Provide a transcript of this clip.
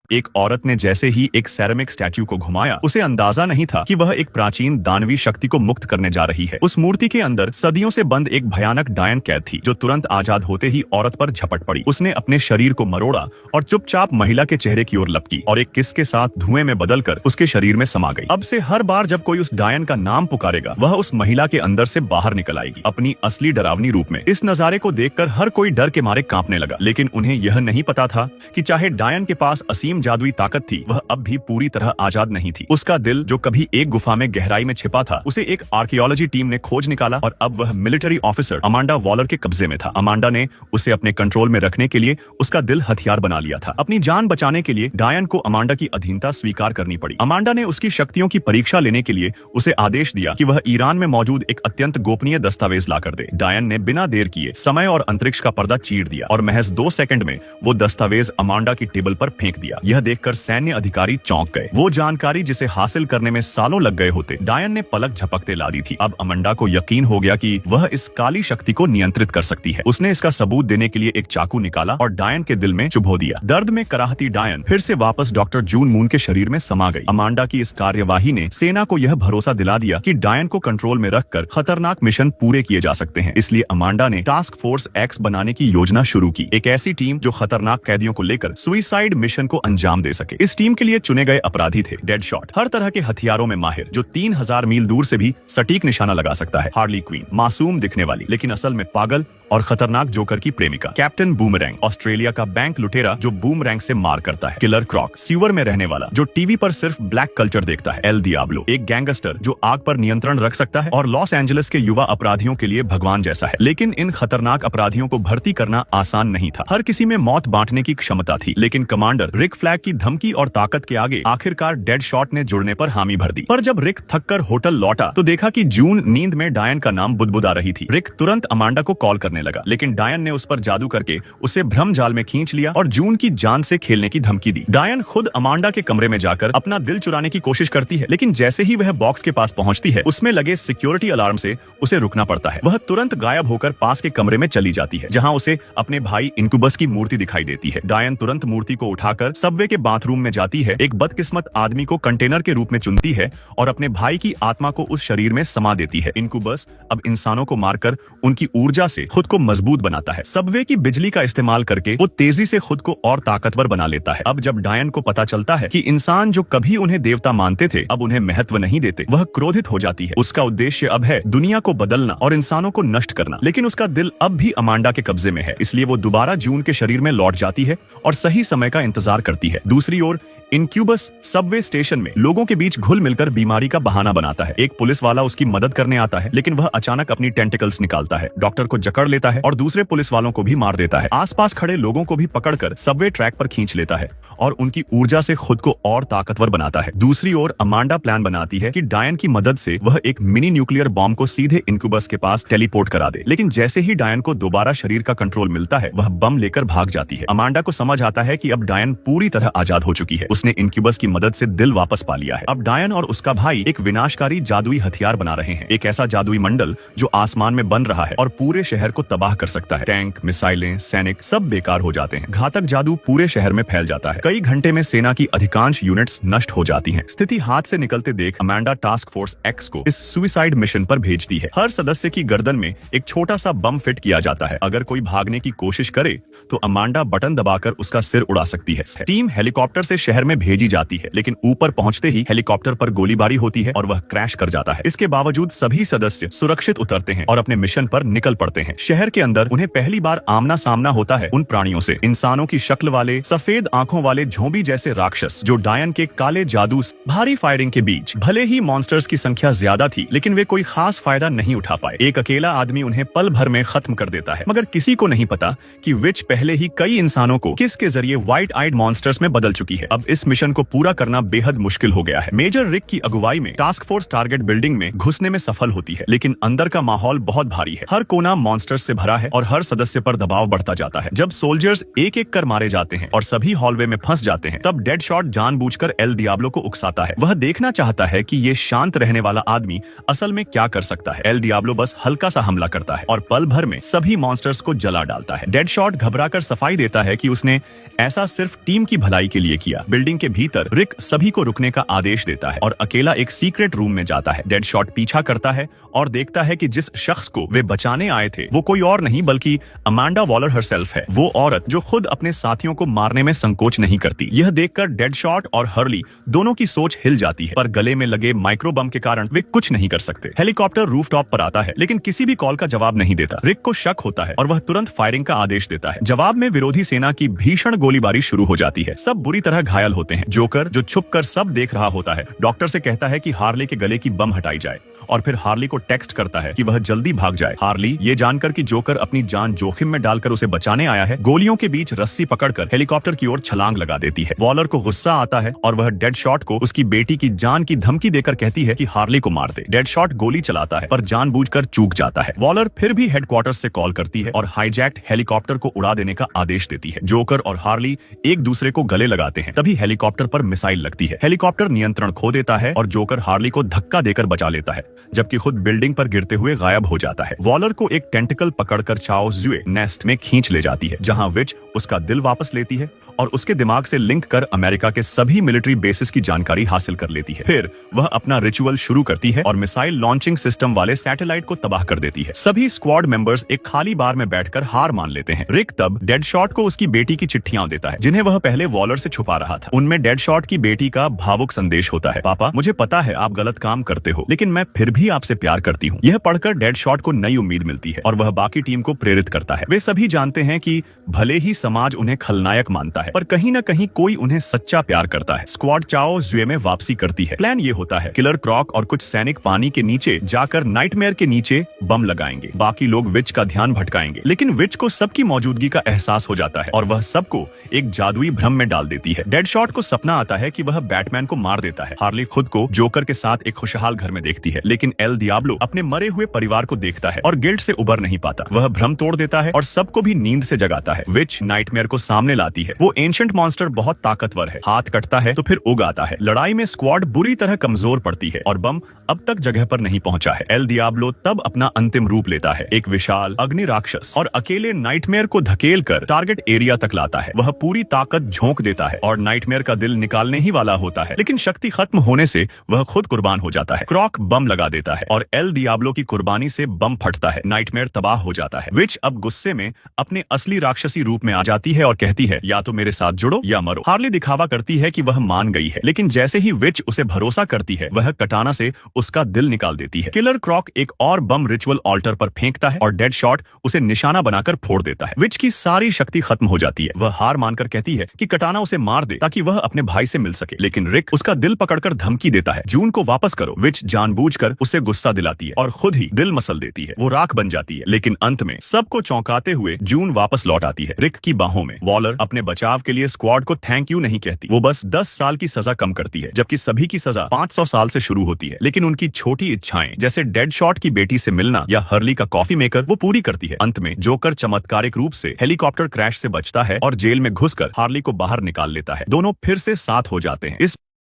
एक औरत ने जैसे ही एक सेरेमिक स्टैच्यू को घुमाया, उसे अंदाजा नहीं था कि वह एक प्राचीन दानवी शक्ति को मुक्त करने जा रही है। उस मूर्ति के अंदर सदियों से बंद एक भयानक डायन कैद थी, जो तुरंत आजाद होते ही औरत पर झपट पड़ी। उसने अपने शरीर को मरोड़ा और चुपचाप महिला के चेहरे की ओर लपकी और एक किस के साथ धुएं में बदलकर उसके शरीर में समा गई। अब से हर बार जब कोई उस डायन का नाम पुकारेगा, वह उस महिला के अंदर से बाहर निकल आएगी, अपनी असली डरावनी रूप में। इस नजारे को देखकर हर कोई डर के मारे कांपने लगा, लेकिन उन्हें यह नहीं पता था कि चाहे डायन के पास असीम जादुई ताकत थी, वह अब भी पूरी तरह आजाद नहीं थी। उसका दिल, जो कभी एक गुफा में गहराई में छिपा था, उसे एक आर्कियोलॉजी टीम ने खोज निकाला और अब वह मिलिट्री ऑफिसर अमांडा वॉलर के कब्जे में था। अमांडा ने उसे अपने कंट्रोल में रखने के लिए उसका दिल हथियार बना लिया था। अपनी जान बचाने के लिए डायन को अमांडा की अधीनता स्वीकार करनी पड़ी। अमांडा ने उसकी शक्तियों की परीक्षा लेने के लिए उसे आदेश दिया कि वह ईरान में मौजूद एक अत्यंत गोपनीय दस्तावेज लाकर दे। डायन ने बिना देर किए समय और अंतरिक्ष का पर्दा चीर दिया और महज 2 सेकंड में वो दस्तावेज अमांडा की टेबल पर फेंक दिया। यह देखकर सैन्य अधिकारी चौंक गए। वो जानकारी जिसे हासिल करने में सालों लग गए होते, डायन ने पलक झपकते ला दी थी। अब अमांडा को यकीन हो गया कि वह इस काली शक्ति को नियंत्रित कर सकती है। उसने इसका सबूत देने के लिए एक चाकू निकाला और डायन के दिल में चुभो दिया। दर्द में कराहती डायन फिर से वापस डॉक्टर जून मून के शरीर में समा गई। अमांडा की इस कार्यवाही ने सेना को यह भरोसा दिला दिया कि डायन को कंट्रोल में रखकर खतरनाक मिशन पूरे किए जा सकते हैं। इसलिए अमांडा ने टास्क फोर्स एक्स बनाने की योजना शुरू की, एक ऐसी टीम जो खतरनाक कैदियों को लेकर सुइसाइड मिशन को अंजाम दे सके। इस टीम के लिए चुने गए अपराधी थे डेडशॉट, हर तरह के हथियारों में माहिर, जो 3000 मील दूर से भी सटीक निशाना लगा सकता है। हार्ली क्वीन, मासूम दिखने वाली लेकिन असल में पागल और खतरनाक जोकर की प्रेमिका। कैप्टन बूमरैंग, ऑस्ट्रेलिया का बैंक लुटेरा जो बूमरैंग से मार करता है। किलर क्रॉक, सीवर में रहने वाला जो टीवी पर सिर्फ ब्लैक कल्चर देखता है। एल डियाब्लो, एक गैंगस्टर जो आग पर नियंत्रण रख सकता है और लॉस एंजलिस के युवा अपराधियों के लिए भगवान जैसा है। लेकिन इन खतरनाक अपराधियों को भर्ती करना आसान नहीं था। हर किसी में मौत बांटने की क्षमता थी, लेकिन कमांडर रिक फ्लैग की धमकी और ताकत के आगे आखिरकार डेडशॉट ने जुड़ने पर हामी भर दी। पर जब रिक थककर होटल लौटा तो देखा कि जून नींद में डायन का नाम बुदबुदा रही थी। रिक तुरंत अमांडा को कॉल करने लगा, लेकिन डायन ने उस पर जादू करके उसे भ्रम जाल में खींच लिया और जून की जान से खेलने की धमकी दी। डायन खुद अमांडा के कमरे में जाकर अपना दिल चुराने की कोशिश करती है, लेकिन जैसे ही वह बॉक्स के पास पहुंचती है, उसमें लगे सिक्योरिटी अलार्म से उसे रुकना पड़ता है। वह तुरंत गायब होकर पास के कमरे में चली जाती है, जहां उसे अपने भाई इनकुबस की मूर्ति दिखाई देती है। डायन तुरंत मूर्ति को उठाकर सबवे के बाथरूम में जाती है, एक बदकिस्मत आदमी को कंटेनर के रूप में चुनती है और अपने भाई की आत्मा को उस शरीर में समा देती है। इनकुबस अब इंसानों को मारकर उनकी ऊर्जा से खुद को मजबूत बनाता है। सबवे की बिजली का इस्तेमाल करके वो तेजी से खुद को और ताकतवर बना लेता है। अब जब डायन को पता चलता है कि इंसान जो कभी उन्हें देवता मानते थे, अब उन्हें महत्व नहीं देते, वह क्रोधित हो जाती है। उसका उद्देश्य अब है दुनिया को बदलना और इंसानों को नष्ट करना, लेकिन उसका दिल अब भी अमांडा के कब्जे में है। इसलिए वो दोबारा जून के शरीर में लौट जाती है और सही समय का इंतजार करती है। दूसरी ओर इनक्यूबस सबवे स्टेशन में लोगों के बीच घुल मिलकर बीमारी का बहाना बनाता है। एक पुलिस वाला उसकी मदद करने आता है, लेकिन वह अचानक अपनी टेंटिकल्स निकालता है, डॉक्टर को जकड़ लेता है और दूसरे पुलिस वालों को भी मार देता है। आसपास खड़े लोगों को भी पकड़कर सबवे ट्रैक पर खींच लेता है और उनकी ऊर्जा से खुद को और ताकतवर बनाता है। दूसरी ओर अमांडा प्लान बनाती है कि डायन की मदद से वह एक मिनी न्यूक्लियर बॉम्ब को सीधे इनक्यूबस के पास टेलीपोर्ट करा दे, लेकिन जैसे ही डायन को दोबारा शरीर का कंट्रोल मिलता है, वह बम लेकर भाग जाती है। अमांडा को समझ आता है कि अब डायन पूरी तरह आजाद हो चुकी है। उसने इनक्यूबस की मदद से दिल वापस पा लिया है। अब डायन और उसका भाई एक विनाशकारी जादुई हथियार बना रहे हैं, एक ऐसा जादुई मंडल जो आसमान में बन रहा है और पूरे शहर को तबाह कर सकता है। टैंक, मिसाइलें, सैनिक सब बेकार हो जाते हैं। घातक जादू पूरे शहर में फैल जाता है। कई घंटे में सेना की अधिकांश यूनिट्स नष्ट हो जाती हैं। स्थिति हाथ से निकलते देख अमांडा टास्क फोर्स एक्स को इस सुइसाइड मिशन पर भेजती है। हर सदस्य की गर्दन में एक छोटा सा बम फिट किया जाता है। अगर कोई भागने की कोशिश करे तो अमांडा बटन दबाकर उसका सिर उड़ा सकती है। टीम हेलीकॉप्टर से शहर में भेजी जाती है, लेकिन ऊपर पहुंचते ही हेलीकॉप्टर पर गोलीबारी होती है और वह क्रैश कर जाता है। इसके बावजूद सभी सदस्य सुरक्षित उतरते हैं और अपने मिशन पर निकल पड़ते हैं। शहर के अंदर उन्हें पहली बार आमना सामना होता है उन प्राणियों से, इंसानों की शक्ल वाले सफेद आंखों वाले झोंबी जैसे राक्षस जो डायन के काले जादू। भारी फायरिंग के बीच भले ही मॉन्स्टर्स की संख्या ज्यादा थी, लेकिन वे कोई खास फायदा नहीं उठा पाए। एक अकेला आदमी उन्हें पल भर में खत्म कर देता है, मगर किसी को नहीं पता कि विच पहले ही कई इंसानों को किस के जरिए व्हाइट आइड मॉन्स्टर्स में बदल चुकी है। अब इस मिशन को पूरा करना बेहद मुश्किल हो गया है। मेजर रिक की अगुवाई में टास्क फोर्स टारगेट बिल्डिंग में घुसने में सफल होती है, लेकिन अंदर का माहौल बहुत भारी है। हर कोना मॉन्स्टर्स से भरा है और हर सदस्य पर दबाव बढ़ता जाता है। जब सोल्जर्स एक एक कर मारे जाते हैं और सभी हॉलवे में फंस जाते हैं, तब डेडशॉट जानबूझकर एल डियाब्लो को उकसाता है। वह देखना चाहता है कि ये शांत रहने वाला आदमी असल में क्या कर सकता है। एल डियाब्लो बस हल्का सा हमला करता है और पल भर में सभी मॉन्स्टर्स को जला डालता है। डेडशॉट घबराकर सफाई देता है कि उसने ऐसा सिर्फ टीम की भलाई के लिए किया। बिल्डिंग के भीतर रिक सभी को रुकने का आदेश देता है और अकेला एक सीक्रेट रूम में जाता है। डेडशॉट पीछा करता है और देखता है कि जिस शख्स को वे बचाने आए थे वो कोई और नहीं बल्कि अमांडा वॉलर हरसेल्फ है, वो औरत जो खुद अपने साथियों को मारने में संकोच नहीं करती। यह देखकर डेडशॉट और हर्ली दोनों की सोच हिल जाती है, पर गले में लगे माइक्रो बम के कारण वे कुछ नहीं कर सकते। हेलीकॉप्टर रूफटॉप पर आता है लेकिन किसी भी कॉल का जवाब नहीं देता। रिक को शक होता है और वह तुरंत फायरिंग का आदेश देता है। जवाब में विरोधी सेना की भीषण गोलीबारी शुरू हो जाती है। सब बुरी तरह घायल होते हैं। जोकर जो छुपकर सब देख रहा होता है, डॉक्टर से कहता है कि हार्ले के गले की बम हटाई जाए और फिर हार्ली को टेक्स्ट करता है कि वह जल्दी भाग जाए। हार्ली ये जानकर कि जोकर अपनी जान जोखिम में डालकर उसे बचाने आया है, गोलियों के बीच रस्सी पकड़कर हेलीकॉप्टर की ओर छलांग लगा देती है। वॉलर को गुस्सा आता है और वह डेडशॉट को उसकी बेटी की जान की धमकी देकर कहती है कि हार्ली को मार दे। डेडशॉट गोली चलाता है पर जानबूझकर चूक जाता है। वॉलर फिर भी हेडक्वार्टर्स से कॉल करती है और हाईजैक्ड हेलीकॉप्टर को उड़ा देने का आदेश देती है। जोकर और हार्ली एक दूसरे को गले लगाते हैं, तभी हेलीकॉप्टर पर मिसाइल लगती है। हेलीकॉप्टर नियंत्रण खो देता है और जोकर हार्ली को धक्का देकर बचा लेता है, जबकि खुद बिल्डिंग पर गिरते हुए गायब हो जाता है। वॉलर को एक टेंटिकल पकड़कर चाओ ज़ुए नेस्ट में खींच ले जाती है, जहां विच उसका दिल वापस लेती है और उसके दिमाग से लिंक कर अमेरिका के सभी मिलिट्री बेसिस की जानकारी हासिल कर लेती है। फिर वह अपना रिचुअल शुरू करती है और मिसाइल लॉन्चिंग सिस्टम वाले सैटेलाइट को तबाह कर देती है। सभी स्क्वाड मेंबर्स एक खाली बार में बैठकर हार मान लेते हैं। रिक तब डेडशॉट को उसकी बेटी की चिट्ठियां देता है, जिन्हें वह पहले वॉलर से छुपा रहा था। उनमें डेडशॉट की बेटी का भावुक संदेश होता है, पापा मुझे पता है आप गलत काम करते हो, लेकिन मैं फिर भी आपसे प्यार करती हूँ। यह पढ़कर डेडशॉट को नई उम्मीद मिलती है और वह बाकी टीम को प्रेरित करता है। वे सभी जानते हैं कि भले ही समाज उन्हें खलनायक मानता है, पर कहीं न कहीं कोई उन्हें सच्चा प्यार करता है। स्क्वाड चाओ ज़ुए में वापसी करती है। प्लान ये होता है, किलर क्रॉक और कुछ सैनिक पानी के नीचे जाकर नाइटमेयर के नीचे बम लगाएंगे। बाकी लोग विच का ध्यान भटकाएंगे, लेकिन विच को सबकी मौजूदगी का एहसास हो जाता है और वह सबको एक जादुई भ्रम में डाल देती है। डेडशॉट को सपना आता है कि वह बैटमैन को मार देता है। हार्ली खुद को जोकर के साथ एक खुशहाल घर में देखती है, लेकिन एल डियाब्लो अपने मरे हुए परिवार को देखता है और गिल्ट से उबर नहीं पाता। वह भ्रम तोड़ देता है और सबको भी नींद से जगाता है। विच नाइटमेयर को सामने लाती है। वो एंशिएंट मॉन्स्टर बहुत ताकतवर है, हाथ कटता है तो फिर उग आता है। लड़ाई में स्क्वाड बुरी तरह कमजोर पड़ती है और बम अब तक जगह पर नहीं पहुंचा है। एल डियाब्लो तब अपना अंतिम रूप लेता है, एक विशाल अग्नि राक्षस, और अकेले नाइटमेयर को धकेल कर टारगेट एरिया तक लाता है। वह पूरी ताकत झोंक देता है और नाइटमेयर का दिल निकालने ही वाला होता है, लेकिन शक्ति खत्म होने से वह खुद कुर्बान हो जाता है। क्रॉक बम लगा देता है और एल डियाब्लो की कुर्बानी से बम फटता है। नाइटमेयर तबाह हो जाता है। विच अब गुस्से में अपने असली राक्षसी रूप में आ जाती है और कहती है, या तो मेरे साथ जुड़ो या मरो। हार्ली दिखावा करती है कि वह मान गई है, लेकिन जैसे ही विच उसे भरोसा करती है, वह कटाना से उसका दिल निकाल देती है। किलर क्रॉक एक और बम रिचुअल ऑल्टर पर फेंकता है और डेडशॉट उसे निशाना बनाकर फोड़ देता है। विच की सारी शक्ति खत्म हो जाती है। वह हार मानकर कहती है कि कटाना उसे मार दे ताकि वह अपने भाई से मिल सके, लेकिन रिक उसका दिल पकड़कर धमकी देता है, जून को वापस करो। विच जानबूझकर उसे गुस्सा दिलाती है और खुद ही दिल मसल देती है। वो राख बन जाती है, लेकिन अंत में सबको चौंकाते हुए जून वापस लौट आती है रिक की बाहों में। वॉलर अपने बचाव के लिए स्क्वाड को थैंक यू नहीं कहती, वो बस 10 साल की सजा कम करती है, जबकि सभी की सजा 500 साल से शुरू होती है। लेकिन उनकी छोटी इच्छाएं, जैसे डेडशॉट की बेटी से मिलना या हर्ली का कॉफी मेकर, वो पूरी करती है। अंत में जोकर चमत्कारिक रूप से हेलीकॉप्टर क्रैश से बचता है और जेल में घुसकर हार्ली को बाहर निकाल लेता है। दोनों फिर से साथ हो जाते हैं। इस